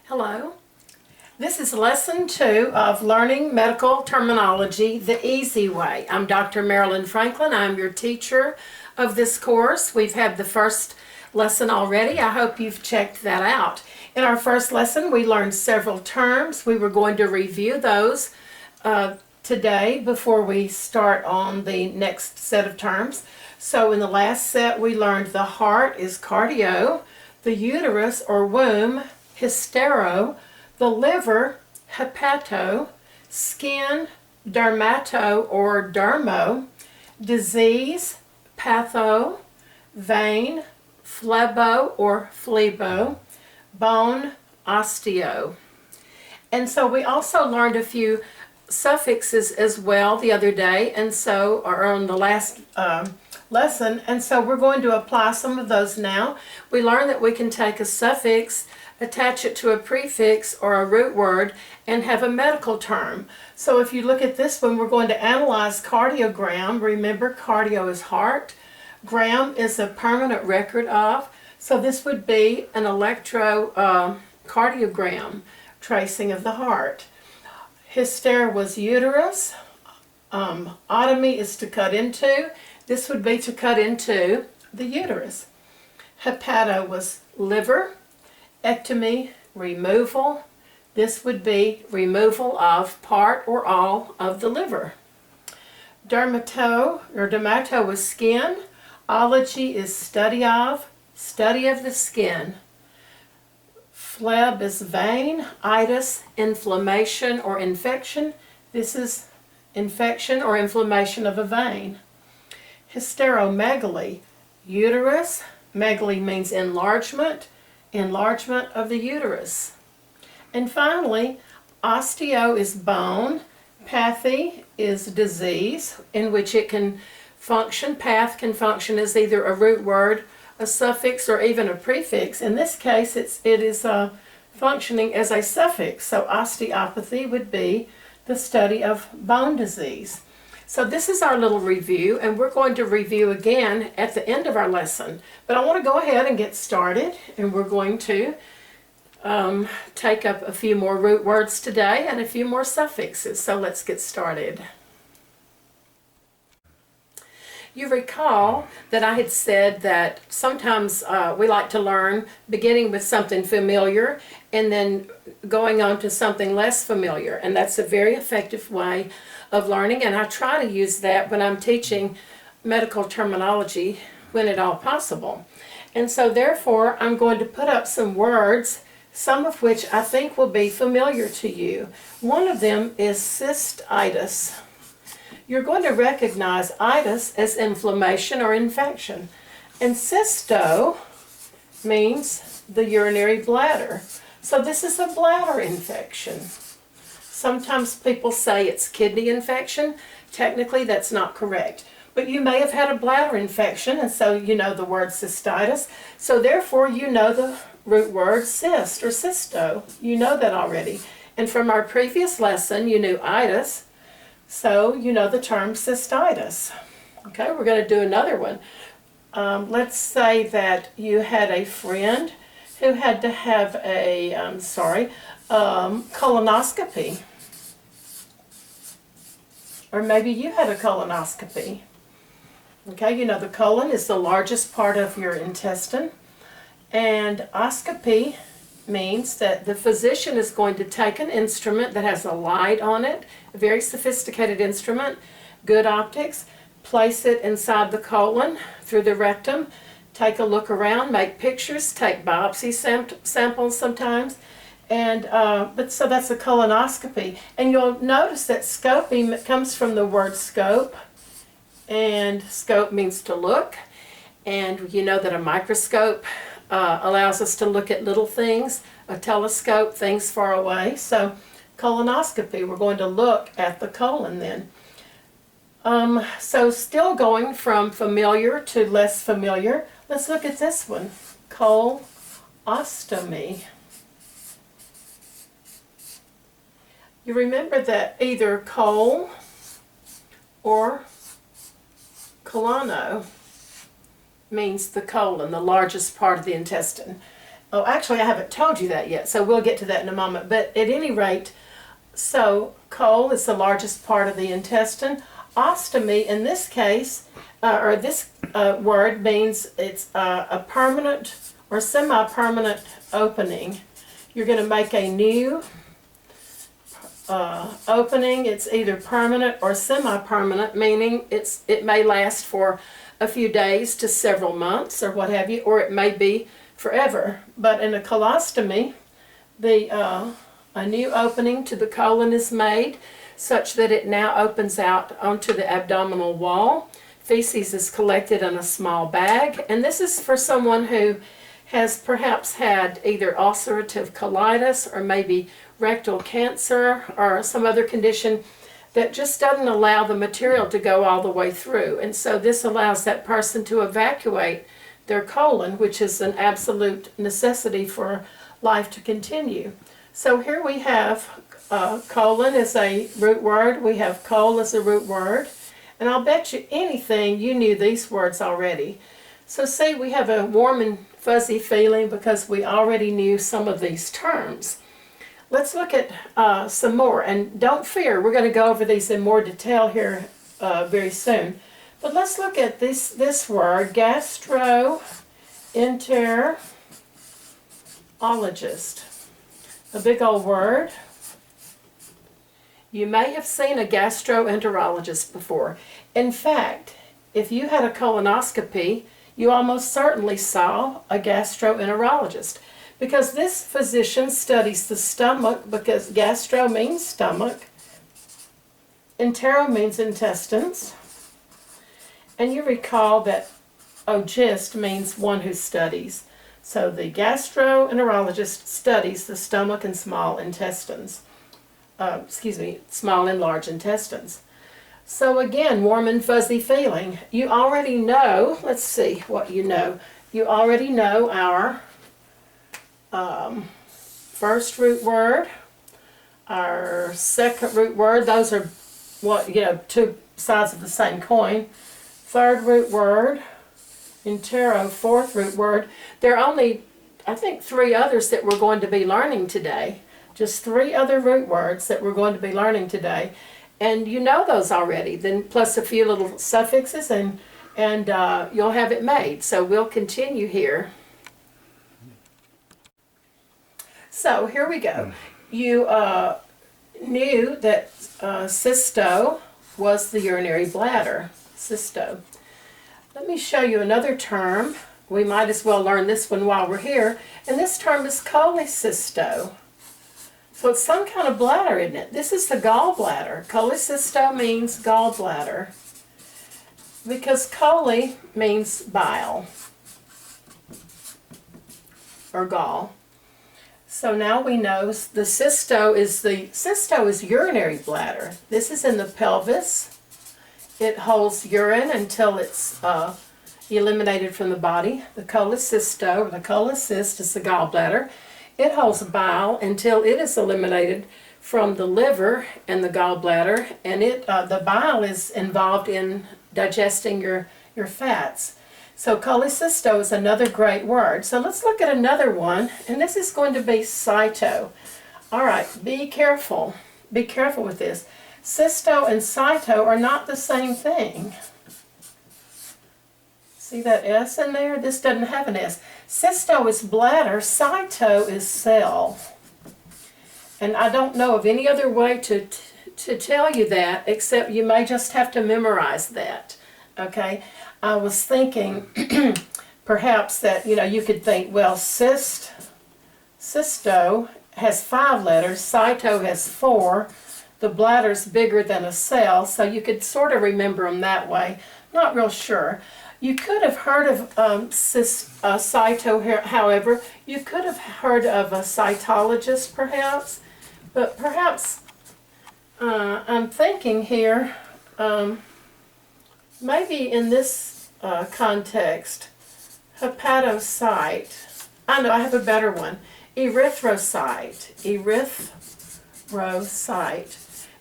Hello. This is lesson 2 of learning medical terminology the easy way. I'm Dr. Marilyn Franklin. I'm your teacher of this course. We've had the first lesson already. I hope you've checked that out. In our first lesson, we learned several terms. We were going to review those today before we start on the next set of terms. So in the last set, we learned the heart is cardio, the uterus or womb, hystero, the liver, hepato, skin, dermato or dermo, disease, patho, vein, phlebo or phlebo, bone, osteo. And so we also learned a few suffixes as well the other day, and so, or on the last lesson, and so we're going to apply some of those now. We learned that we can take a suffix, attach it to a prefix or a root word, and have a medical term. So if you look at this one, we're going to analyze cardiogram. Remember, cardio is heart. Gram is a permanent record of. So this would be an electrocardiogram, tracing of the heart. Hyster was uterus. Otomy is to cut into. This would be to cut into the uterus. Hepato was liver. Ectomy, removal. This would be removal of part or all of the liver. Dermato was skin. Ology is study of the skin. Phleb is vein. Itis, inflammation or infection. This is infection or inflammation of a vein. Hysteromegaly, uterus. Megaly means enlargement of the uterus. And finally, osteo is bone. Pathy is disease, in which it can function. Path can function as either a root word, a suffix, or even a prefix. In this case, it is functioning as a suffix. So osteopathy would be the study of bone disease. So this is our little review, and we're going to review again at the end of our lesson. But I want to go ahead and get started, and we're going to take up a few more root words today and a few more suffixes. So let's get started. You recall that I had said that sometimes we like to learn beginning with something familiar and then going on to something less familiar, and that's a very effective way of learning, and I try to use that when I'm teaching medical terminology when at all possible. And so therefore I'm going to put up some words, some of which I think will be familiar to you. One of them is cystitis. You're going to recognize itis as inflammation or infection, and cysto means the urinary bladder. So this is a bladder infection. Sometimes people say it's kidney infection. Technically, that's not correct. But you may have had a bladder infection, and so you know the word cystitis. So therefore, you know the root word cyst or cysto. You know that already. And from our previous lesson, you knew itis. So you know the term cystitis. Okay, we're going to do another one. Let's say that you had a friend who had to have a, colonoscopy. Or maybe you had a colonoscopy. Okay, you know the colon is the largest part of your intestine. And oscopy means that the physician is going to take an instrument that has a light on it, a very sophisticated instrument, good optics, place it inside the colon through the rectum, take a look around, make pictures, take biopsy samples sometimes, and but so that's a colonoscopy. And you'll notice that scoping comes from the word scope, and scope means to look, and you know that a microscope allows us to look at little things, a telescope, things far away. So colonoscopy, we're going to look at the colon then. So still going from familiar to less familiar, let's look at this one, colostomy. You remember that either col or colono means the colon, the largest part of the intestine. Oh, actually, I haven't told you that yet, so we'll get to that in a moment. But at any rate, so colon is the largest part of the intestine. Ostomy, in this case, or this word means it's a permanent or semi-permanent opening. You're going to make a new opening. It's either permanent or semi-permanent, meaning it may last for a few days to several months or what have you, or it may be forever. But in a colostomy, a new opening to the colon is made such that it now opens out onto the abdominal wall. Feces is collected in a small bag, and this is for someone who has perhaps had either ulcerative colitis or maybe rectal cancer or some other condition that just doesn't allow the material to go all the way through. And so this allows that person to evacuate their colon, which is an absolute necessity for life to continue. So here we have colon as a root word. We have col as a root word. And I'll bet you anything you knew these words already. So see, we have a warm and fuzzy feeling because we already knew some of these terms. Let's look at some more. And don't fear, we're going to go over these in more detail here very soon. But let's look at this word, gastroenterologist. A big old word. You may have seen a gastroenterologist before. In fact, if you had a colonoscopy, you almost certainly saw a gastroenterologist, because this physician studies the stomach, because gastro means stomach, entero means intestines, and you recall that ogist means one who studies. So the gastroenterologist studies the stomach and small intestines. Small and large intestines. So again, warm and fuzzy feeling. You already know, let's see what you know. You already know our first root word, our second root word. Those are two sides of the same coin. Third root word, entero, fourth root word. There are only, I think, 3 others that we're going to be learning today. Just 3 other root words that we're going to be learning today. And you know those already, then plus a few little suffixes, and you'll have it made. So we'll continue here. So here we go. You knew that cysto was the urinary bladder. Cysto. Let me show you another term. We might as well learn this one while we're here. And this term is cholecysto. So it's some kind of bladder, isn't it? This is the gallbladder. Cholecysto means gallbladder, because chole means bile or gall. So now we know the cysto is urinary bladder. This is in the pelvis. It holds urine until it's eliminated from the body. The cholecysto, or the cholecyst, is the gallbladder. It holds bile until it is eliminated from the liver and the gallbladder, and the bile is involved in digesting your fats. So cholecysto is another great word. So let's look at another one, and this is going to be cyto. All right, be careful. Be careful with this. Cysto and cyto are not the same thing. See that S in there? This doesn't have an S. Cysto is bladder, cyto is cell. And I don't know of any other way to tell you that, except you may just have to memorize that. Okay? I was thinking perhaps that, you could think, well, cysto has 5 letters, cyto has 4. The bladder's bigger than a cell, so you could sort of remember them that way. Not real sure. You could have heard of cyto, however. You could have heard of a cytologist, perhaps. But perhaps, I'm thinking here, maybe in this context, hepatocyte. I know, I have a better one. Erythrocyte. Erythrocyte.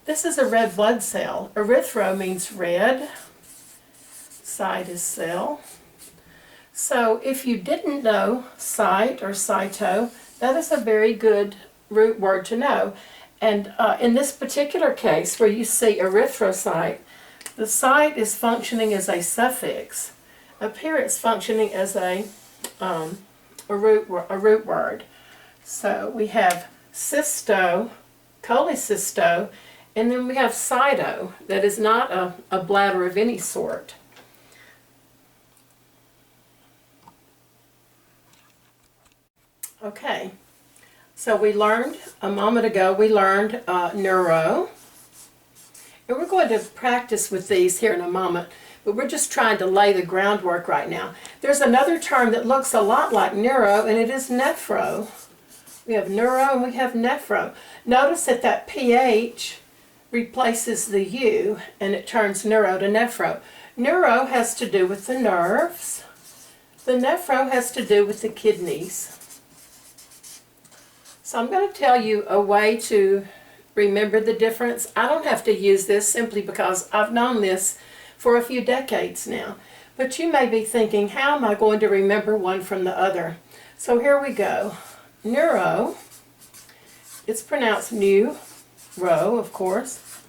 This is a red blood cell. Erythro means red. Cyte is cell. So if you didn't know site or cyto, that is a very good root word to know. And in this particular case where you see erythrocyte, the site is functioning as a suffix. Up here it's functioning as a root word. So we have cysto, cholecysto, and then we have cyto, that is not a bladder of any sort. Okay, so we learned, a moment ago, we learned neuro. And we're going to practice with these here in a moment, but we're just trying to lay the groundwork right now. There's another term that looks a lot like neuro, and it is nephro. We have neuro and we have nephro. Notice that that PH replaces the U, and it turns neuro to nephro. Neuro has to do with the nerves. The nephro has to do with the kidneys. So I'm going to tell you a way to remember the difference. I don't have to use this simply because I've known this for a few decades now. But you may be thinking, how am I going to remember one from the other? So here we go. Neuro, it's pronounced new-ro, of course.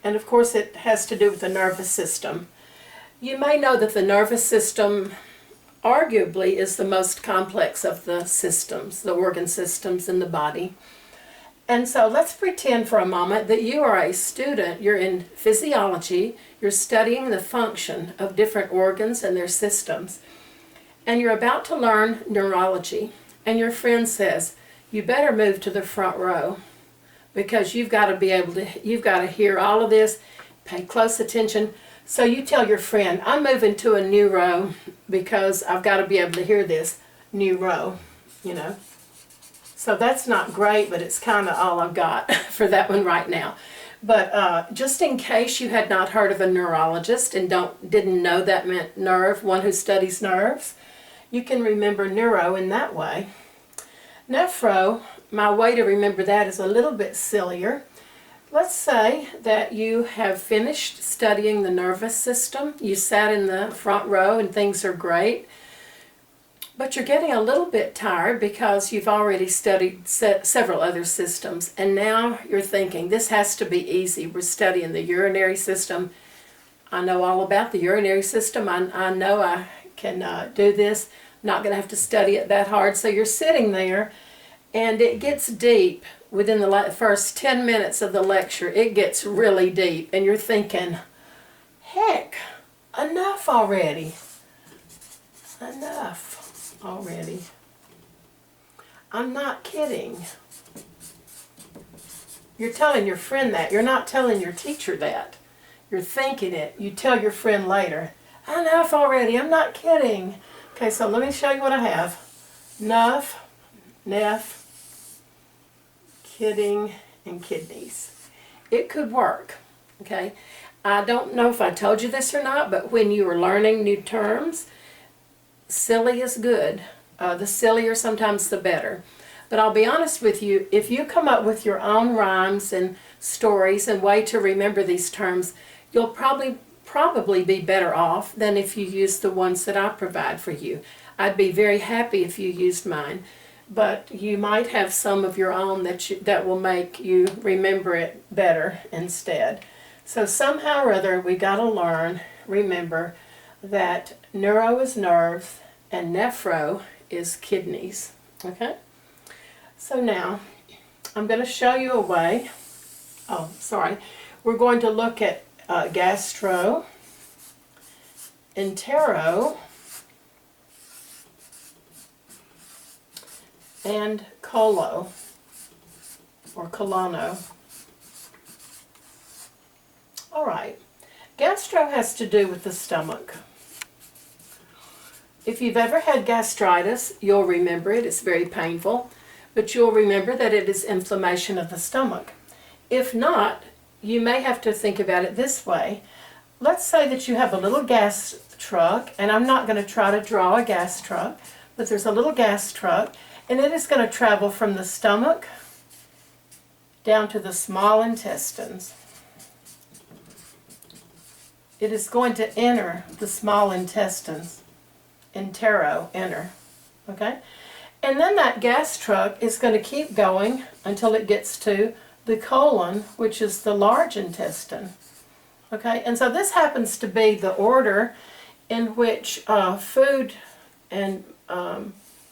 And of course it has to do with the nervous system. You may know that the nervous system arguably is the most complex of the systems, the organ systems in the body. And so let's pretend for a moment that you are a student, you're in physiology, you're studying the function of different organs and their systems, and you're about to learn neurology, and your friend says, you better move to the front row because you've got to hear all of this, pay close attention. So you tell your friend, I'm moving to a new row because I've got to be able to hear this new row, you know. So that's not great, but it's kind of all I've got for that one right now. But just in case you had not heard of a neurologist and didn't know that meant nerve, one who studies nerves, you can remember neuro in that way. Nephro, my way to remember that is a little bit sillier. Let's say that you have finished studying the nervous system. You sat in the front row and things are great. But you're getting a little bit tired because you've already studied several other systems. And now you're thinking, this has to be easy. We're studying the urinary system. I know all about the urinary system. I know I can do this. I'm not going to have to study it that hard. So you're sitting there and it gets deep. Within the first 10 minutes of the lecture, it gets really deep. And you're thinking, heck, enough already. Enough already. I'm not kidding. You're telling your friend that. You're not telling your teacher that. You're thinking it. You tell your friend later, enough already. I'm not kidding. Okay, so let me show you what I have. Enough, neff, kidding, and kidneys. It could work, okay? I don't know if I told you this or not, but when you are learning new terms, silly is good. The sillier sometimes the better. But I'll be honest with you, if you come up with your own rhymes and stories and way to remember these terms, you'll probably be better off than if you use the ones that I provide for you. I'd be very happy if you used mine. But you might have some of your own that will make you remember it better instead. So somehow or other we got to remember that neuro is nerves and nephro is kidneys. Okay? So now I'm going to show you a way. Oh, sorry. We're going to look at gastro, entero, and colo, or colono. All right. Gastro has to do with the stomach. If you've ever had gastritis, you'll remember it. It's very painful, but you'll remember that it is inflammation of the stomach. If not, you may have to think about it this way. Let's say that you have a little gas truck, and I'm not going to try to draw a gas truck, but there's a little gas truck, and it is going to travel from the stomach down to the small intestines. It is going to enter the small intestines entero, enter. Okay? And then that gas truck is going to keep going until it gets to the colon, which is the large intestine. Okay? And so this happens to be the order in which food and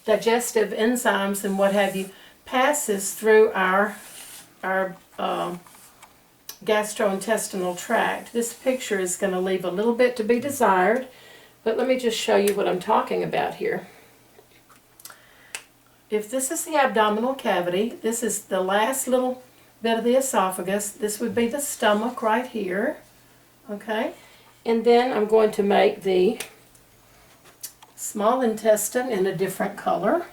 digestive enzymes and what have you passes through our gastrointestinal tract. This picture is going to leave a little bit to be desired, but let me just show you what I'm talking about here. If this is the abdominal cavity, this is the last little bit of the esophagus. This would be the stomach right here. Okay? And then I'm going to make the small intestine in a different color.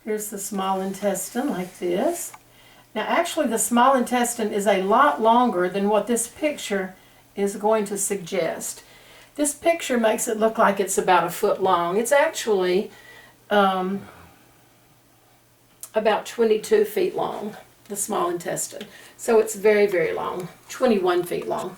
Here's the small intestine like this. Now actually the small intestine is a lot longer than what this picture is going to suggest. This picture makes it look like it's about 1 foot long. It's actually about 22 feet long, the small intestine. So it's very, very long, 21 feet long.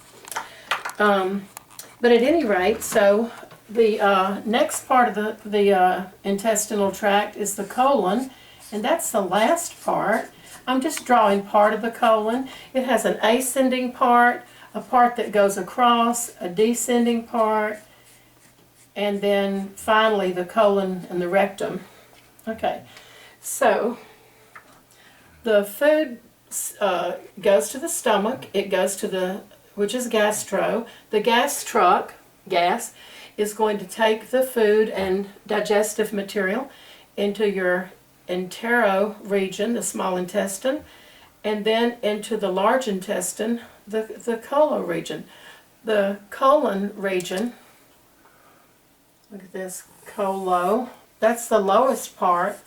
But at any rate, so the next part of the intestinal tract is the colon, and that's the last part. I'm just drawing part of the colon. It has an ascending part, a part that goes across, a descending part, and then finally the colon and the rectum. Okay, so the food goes to the stomach, it goes to the, which is gastro. The gas truck, gas, is going to take the food and digestive material into your entero region, the small intestine, and then into the large intestine, the colon region. The colon region, look at this, colo, that's the lowest part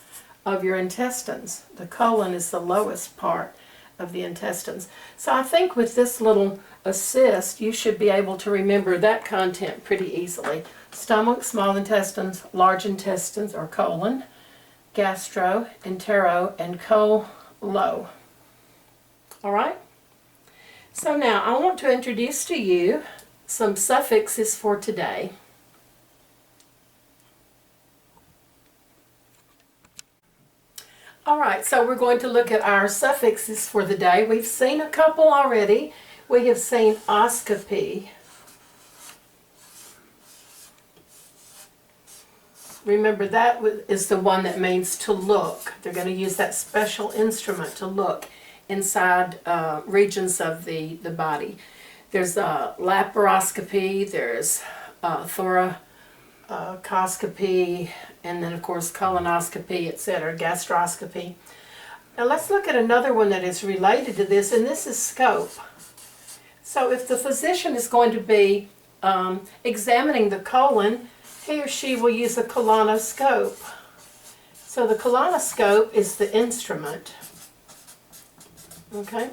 of your intestines. The colon is the lowest part of the intestines. So I think with this little assist, you should be able to remember that content pretty easily. Stomach, small intestines, large intestines, or colon, gastro, entero, and colo. All right? So now I want to introduce to you some suffixes for today. All right, so we're going to look at our suffixes for the day. We've seen a couple already. We have seen oscopy. Remember, that is the one that means to look. They're going to use that special instrument to look inside regions of the body. There's laparoscopy, there's thoracoscopy, and then of course colonoscopy, etc., gastroscopy. Now let's look at another one that is related to this, and this is scope. So if the physician is going to be examining the colon, he or she will use a colonoscope. So the colonoscope is the instrument. Okay?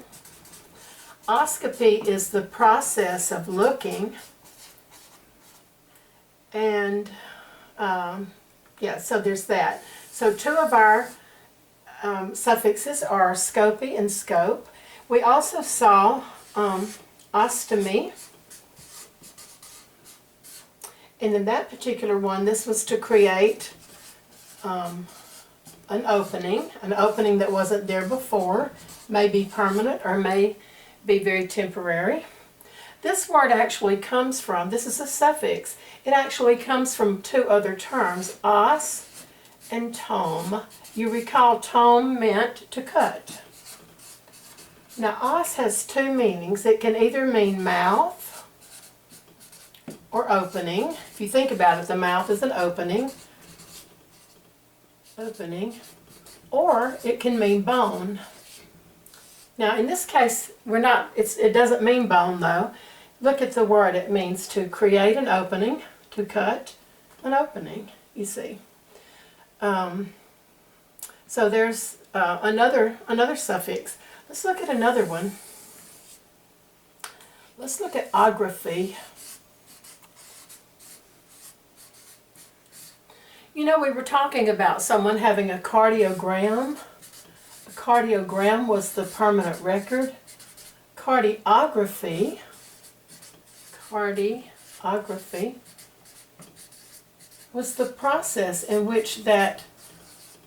Oscopy is the process of looking. And yeah, so there's that. So two of our suffixes are scopy and scope. We also saw ostomy. And in that particular one, this was to create an opening that wasn't there before, may be permanent or may be very temporary. This word actually comes from, this is a suffix, it actually comes from two other terms, os and tome. You recall tome meant to cut. Now os has two meanings. It can either mean mouth or opening. If you think about it, the mouth is an opening, or it can mean bone. Now in this case, it doesn't mean bone though. Look at the word. It means to create an opening, to cut an opening, you see. So there's another suffix. Let's look at another one. Let's look at ography. You know, we were talking about someone having a cardiogram. A cardiogram was the permanent record. Cardiography was the process in which that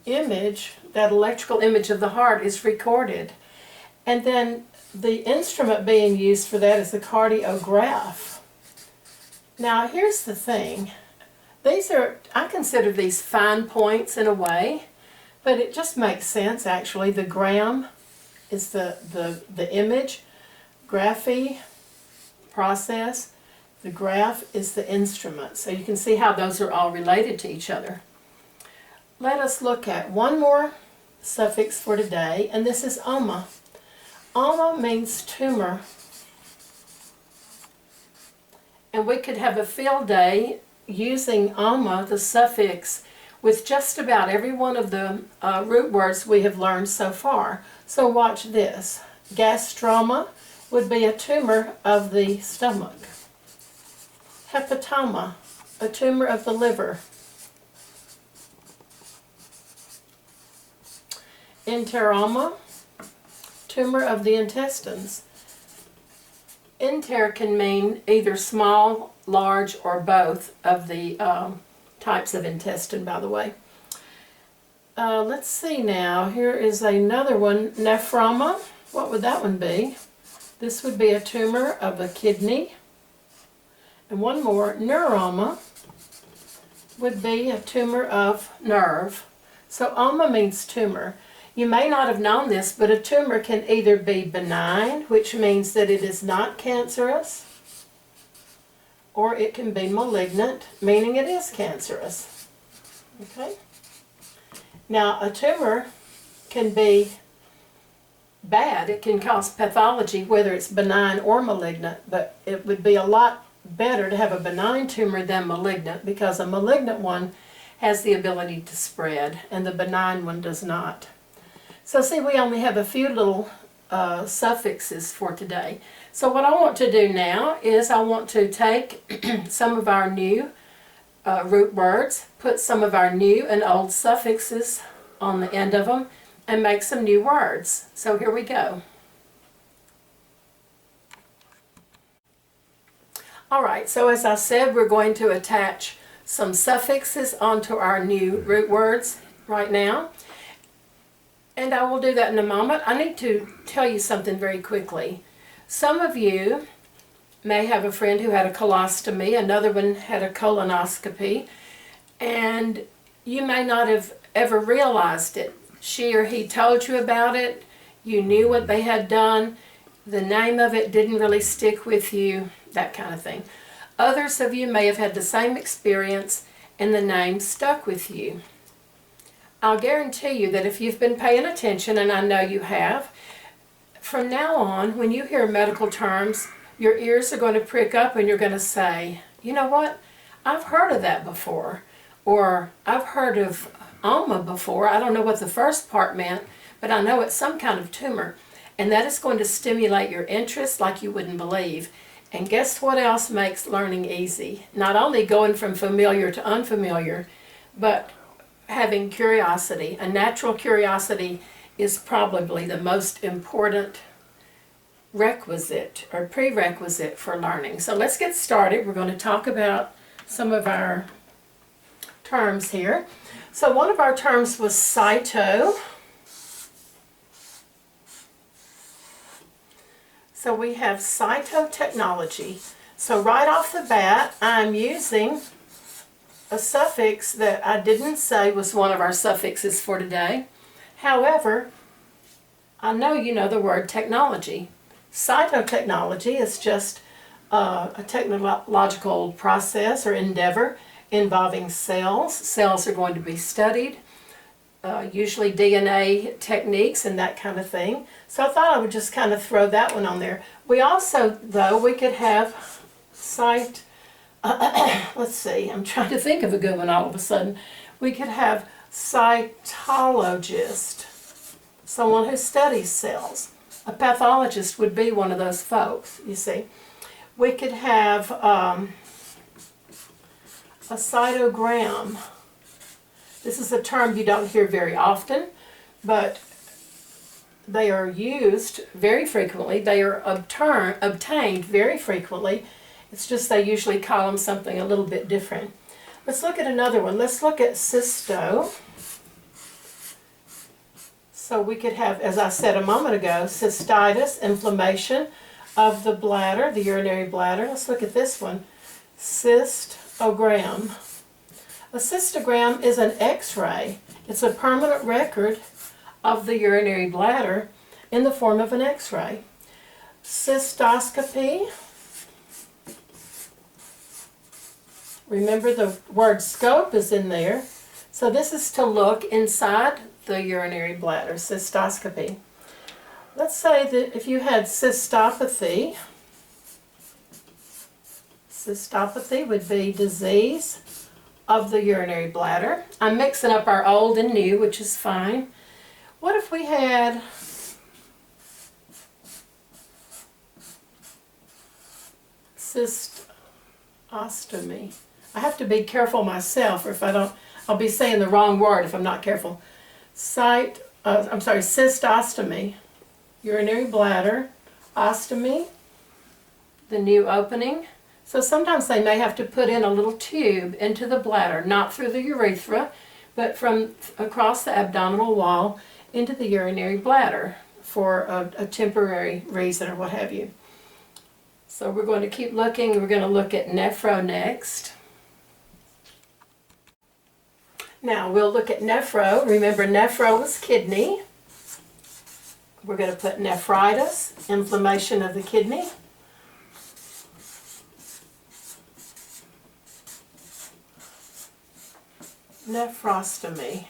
image, that electrical image of the heart, is recorded. And then the instrument being used for that is the cardiograph. Now here's the thing. I consider these fine points in a way, but it just makes sense actually. The gram is the image, graphy, process. The graph is the instrument. So you can see how those are all related to each other. Let us look at one more suffix for today, and this is oma. Oma means tumor. And we could have a field day using oma, the suffix, with just about every one of the root words we have learned so far. So watch this. Gastroma would be a tumor of the stomach. Hepatoma, a tumor of the liver. Enteroma, tumor of the intestines. Enter can mean either small, large, or both of the types of intestine, by the way. Let's see now. Here is another one. Nephroma. What would that one be? This would be a tumor of the kidney. And one more. Neuroma would be a tumor of nerve. So oma means tumor. You may not have known this, but a tumor can either be benign, which means that it is not cancerous, or it can be malignant, meaning it is cancerous. Okay? Now, a tumor can be bad. It can cause pathology, whether it's benign or malignant, but it would be a lot better to have a benign tumor than malignant, because a malignant one has the ability to spread, and the benign one does not. So see, we only have a few little suffixes for today. So what I want to do now is I want to take some of our new root words, put some of our new and old suffixes on the end of them, and make some new words. So here we go. Alright, so as I said, we're going to attach some suffixes onto our new root words right now. And I will do that in a moment. I need to tell you something very quickly. Some of you may have a friend who had a colostomy, another one had a colonoscopy, and you may not have ever realized it. She or he told you about it, you knew what they had done, the name of it didn't really stick with you, that kind of thing. Others of you may have had the same experience and the name stuck with you. I'll guarantee you that if you've been paying attention, and I know you have, from now on, when you hear medical terms, your ears are going to prick up and you're going to say, you know what, I've heard of that before, or I've heard of oma before. I don't know what the first part meant, but I know it's some kind of tumor, and that is going to stimulate your interest like you wouldn't believe. And guess what else makes learning easy? Not only going from familiar to unfamiliar, but having curiosity. A natural curiosity is probably the most important requisite or prerequisite for learning. So let's get started. We're going to talk about some of our terms here. So one of our terms was cyto. So we have cytotechnology. So right off the bat, I'm using a suffix that I didn't say was one of our suffixes for today. However, I know you know the word technology. Cytotechnology is just a technological process or endeavor involving cells. Cells are going to be studied, usually DNA techniques and that kind of thing. So I thought I would just kind of throw that one on there. We also, though, we could have let's see, I'm trying to think of a good one all of a sudden. We could have cytologist, someone who studies cells. A pathologist would be one of those folks, you see. We could have a cytogram. This is a term you don't hear very often, but they are used very frequently. They are obtained very frequently. It's just they usually call them something a little bit different. Let's look at another one. Let's look at cysto. So we could have, as I said a moment ago, cystitis, inflammation of the bladder, the urinary bladder. Let's look at this one. Cystogram. A cystogram is an x-ray. It's a permanent record of the urinary bladder in the form of an x-ray. Cystoscopy. Remember the word scope is in there. So this is to look inside the urinary bladder, cystoscopy. Let's say that if you had cystopathy, cystopathy would be disease of the urinary bladder. I'm mixing up our old and new, which is fine. What if we had cystostomy? I have to be careful myself, or if I don't, I'll be saying the wrong word if I'm not careful. Cystostomy, urinary bladder, ostomy, the new opening. So sometimes they may have to put in a little tube into the bladder, not through the urethra, but from across the abdominal wall into the urinary bladder for a temporary reason or what have you. So we're going to keep looking. We're going to look at nephro next. Now we'll look at nephro. Remember, nephro is kidney. We're going to put nephritis, inflammation of the kidney. Nephrostomy.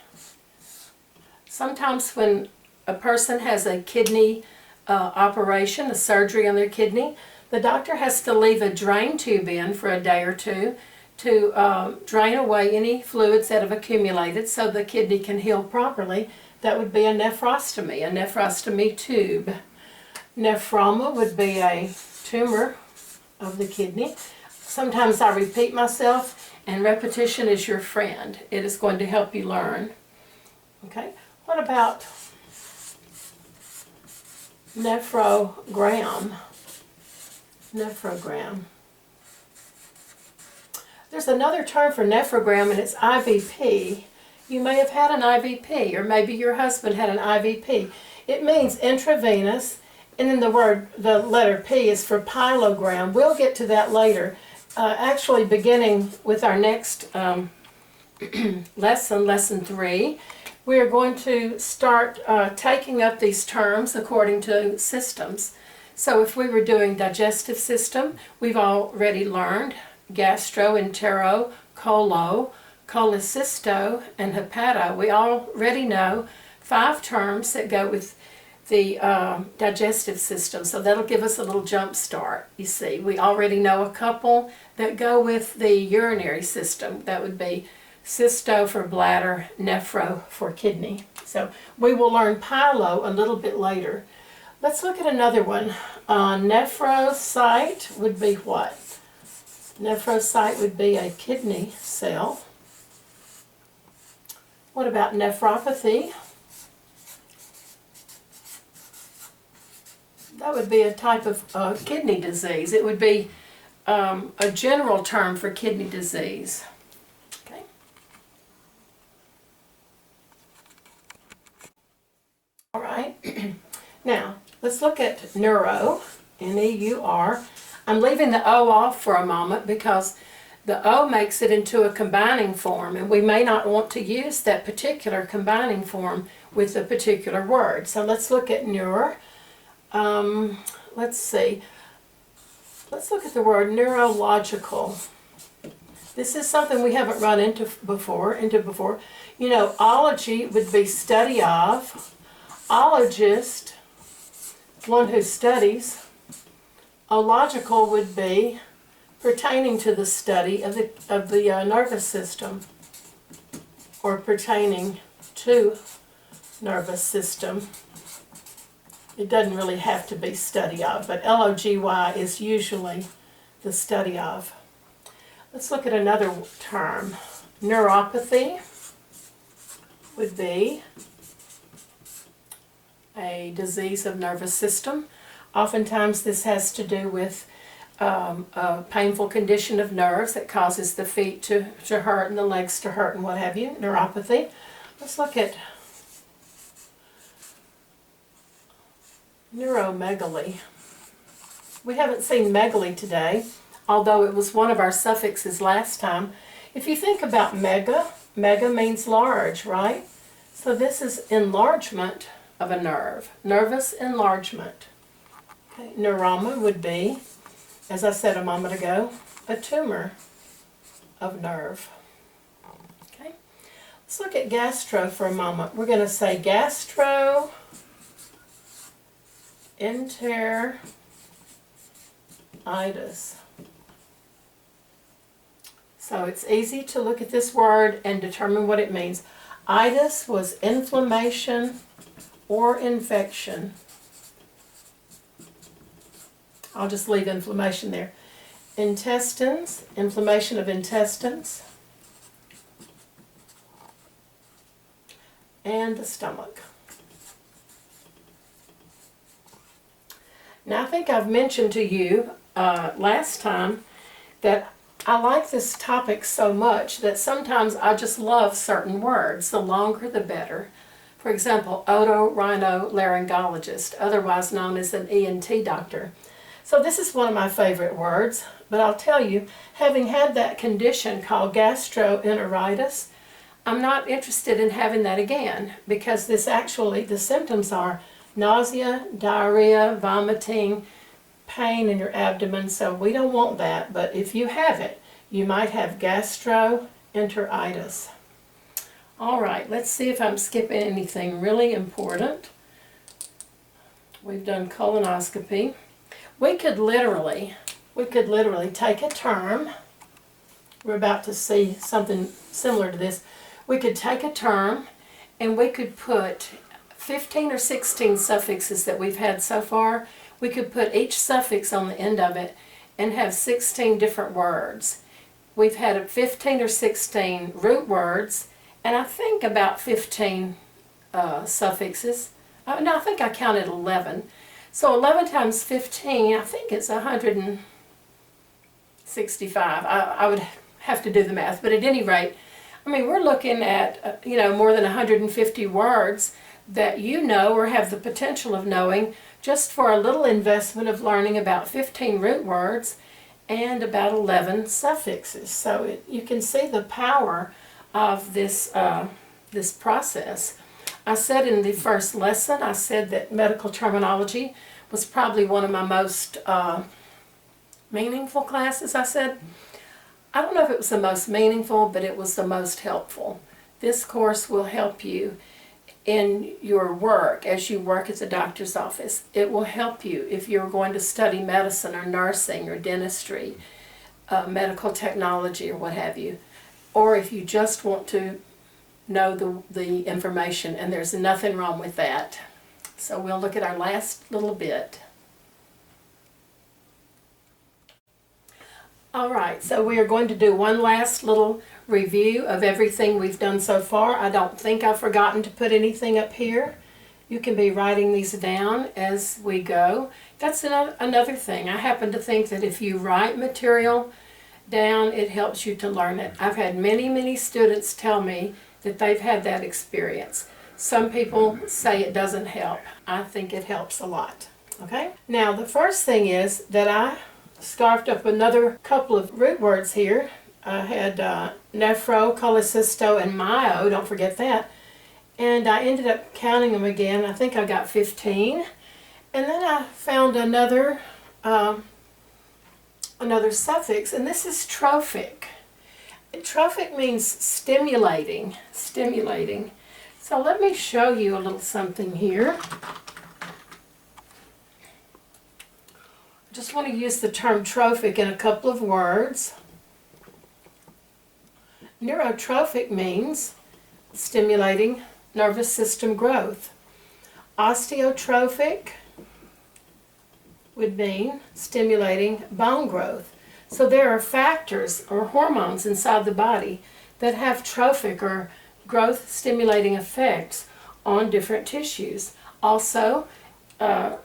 Sometimes when a person has a kidney operation, a surgery on their kidney, the doctor has to leave a drain tube in for a day or two to drain away any fluids that have accumulated so the kidney can heal properly. That would be a nephrostomy tube. Nephroma would be a tumor of the kidney. Sometimes I repeat myself, and repetition is your friend. It is going to help you learn. Okay, what about nephrogram? Nephrogram. There's another term for nephrogram, and it's IVP. You may have had an IVP, or maybe your husband had an IVP. It means intravenous, and then the letter P is for pilogram. We'll get to that later. Actually, beginning with our next lesson 3, we are going to start taking up these terms according to systems. So if we were doing digestive system, we've already learned gastro, entero, colo, cholecysto, and hepato. We already know 5 terms that go with the digestive system, so that'll give us a little jump start. You see, we already know a couple that go with the urinary system. That would be cysto for bladder, nephro for kidney. So we will learn pylo a little bit later. Let's look at another one. Nephrocyte would be what? Nephrocyte would be a kidney cell. What about nephropathy? That would be a type of kidney disease. It would be a general term for kidney disease. Okay. All right. Now, let's look at neuro, N-E-U-R. I'm leaving the O off for a moment because the O makes it into a combining form, and we may not want to use that particular combining form with a particular word. So let's look at neuro. Let's see. Let's look at the word neurological. This is something we haven't run into before. You know, ology would be study of. Ologist, one who studies. Ological would be pertaining to the study of the nervous system, or pertaining to nervous system. It doesn't really have to be study of, but L-O-G-Y is usually the study of. Let's look at another term. Neuropathy would be a disease of nervous system. Oftentimes this has to do with a painful condition of nerves that causes the feet to hurt and the legs to hurt and what have you, neuropathy. Let's look at neuromegaly. We haven't seen megaly today, although it was one of our suffixes last time. If you think about mega, mega means large, right? So this is enlargement of a nerve, nervous enlargement. Okay. Neuroma would be, as I said a moment ago, a tumor of nerve. Okay. Let's look at gastro for a moment. We're going to say gastroenteritis. So it's easy to look at this word and determine what it means. Itis was inflammation or infection. I'll just leave inflammation there. Intestines, inflammation of intestines. And the stomach. Now I think I've mentioned to you last time that I like this topic so much that sometimes I just love certain words. The longer the better. For example, otorhinolaryngologist, otherwise known as an ENT doctor. So this is one of my favorite words, but I'll tell you, having had that condition called gastroenteritis, I'm not interested in having that again, because this actually, the symptoms are nausea, diarrhea, vomiting, pain in your abdomen, so we don't want that. But if you have it, you might have gastroenteritis. All right, let's see if I'm skipping anything really important. We've done colonoscopy. We could literally take a term. We're about to see something similar to this. We could take a term and we could put 15 or 16 suffixes that we've had so far. We could put each suffix on the end of it and have 16 different words. We've had 15 or 16 root words, and I think about 15 suffixes. No, I think I counted 11. So 11 times 15, I think it's 165. I would have to do the math, but at any rate, I mean, we're looking at, more than 150 words that you know or have the potential of knowing just for a little investment of learning about 15 root words and about 11 suffixes. So you can see the power of this, this process. I said in the first lesson, I said that medical terminology was probably one of my most meaningful classes, I said. I don't know if it was the most meaningful, but it was the most helpful. This course will help you in your work as you work at the doctor's office. It will help you if you're going to study medicine or nursing or dentistry, medical technology or what have you. Or if you just want to know the information, and there's nothing wrong with that. So we'll look at our last little bit. All right, so we are going to do one last little review of everything we've done so far. I don't think I've forgotten to put anything up here. You can be writing these down as we go. That's another thing. I happen to think that if you write material down, it helps you to learn it. I've had many students tell me that they've had that experience. Some people say it doesn't help. I think it helps a lot. Okay? Now, the first thing is that I scarfed up another couple of root words here. I had nephro, cholecysto, and myo, don't forget that. And I ended up counting them again. I think I got 15. And then I found another suffix, and this is trophic. Trophic means stimulating. So let me show you a little something here. I just want to use the term trophic in a couple of words. Neurotrophic means stimulating nervous system growth. Osteotrophic would mean stimulating bone growth. So there are factors or hormones inside the body that have trophic or growth stimulating effects on different tissues. Also,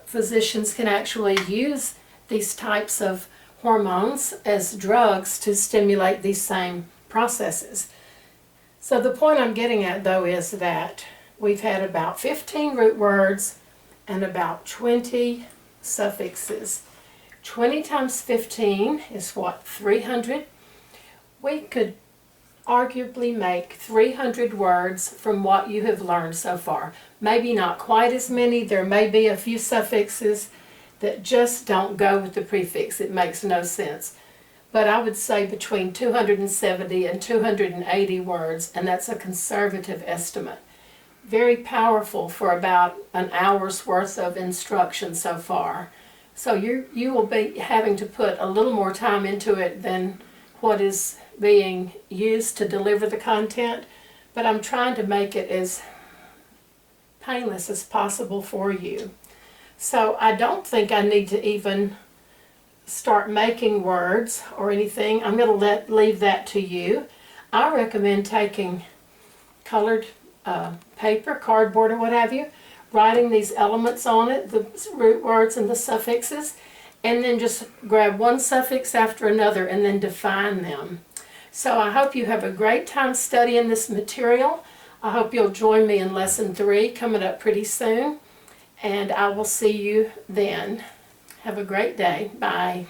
physicians can actually use these types of hormones as drugs to stimulate these same processes. So the point I'm getting at, though, is that we've had about 15 root words and about 20 suffixes. 20 times 15 is what, 300? We could arguably make 300 words from what you have learned so far. Maybe not quite as many. There may be a few suffixes that just don't go with the prefix. It makes no sense. But I would say between 270 and 280 words, and that's a conservative estimate. Very powerful for about an hour's worth of instruction so far. So you will be having to put a little more time into it than what is being used to deliver the content, but I'm trying to make it as painless as possible for you. So I don't think I need to even start making words or anything. I'm going to leave that to you. I recommend taking colored paper, cardboard, or what have you, writing these elements on it, the root words and the suffixes, and then just grab one suffix after another and then define them. So I hope you have a great time studying this material. I hope you'll join me in Lesson 3 coming up pretty soon, and I will see you then. Have a great day. Bye.